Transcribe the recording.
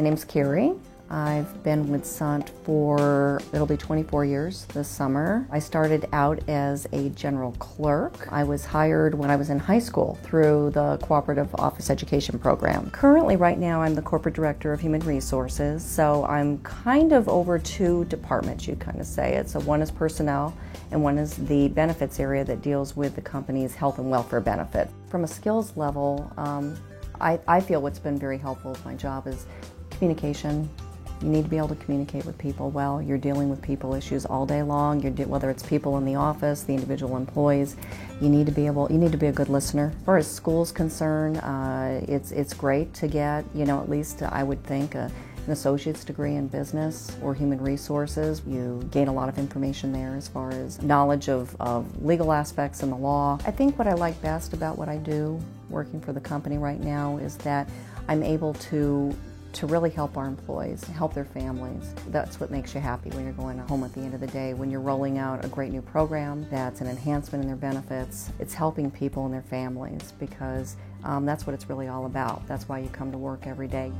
My name's Carrie. I've been with Sant for, it'll be 24 years this summer. I started out as a general clerk. I was hired when I was in high school through the Cooperative Office Education Program. Currently, right now, I'm the Corporate Director of Human Resources, so I'm kind of over two departments, you'd kind of say. One is personnel, and one is the benefits area that deals with the company's health and welfare benefit. From a skills level, I feel what's been very helpful with my job is communication. You need to be able to communicate with people well. You're dealing with people issues all day long. Whether it's people in the office, the individual employees, you need to be a good listener. As far as school's concerned, it's great to get, at least I would think, an associate's degree in business or human resources. You gain a lot of information there as far as knowledge of legal aspects and the law. I think what I like best about what I do working for the company right now is that I'm able to really help our employees, help their families. That's what makes you happy when you're going home at the end of the day. When you're rolling out a great new program that's an enhancement in their benefits, it's helping people and their families because that's what it's really all about. That's why you come to work every day.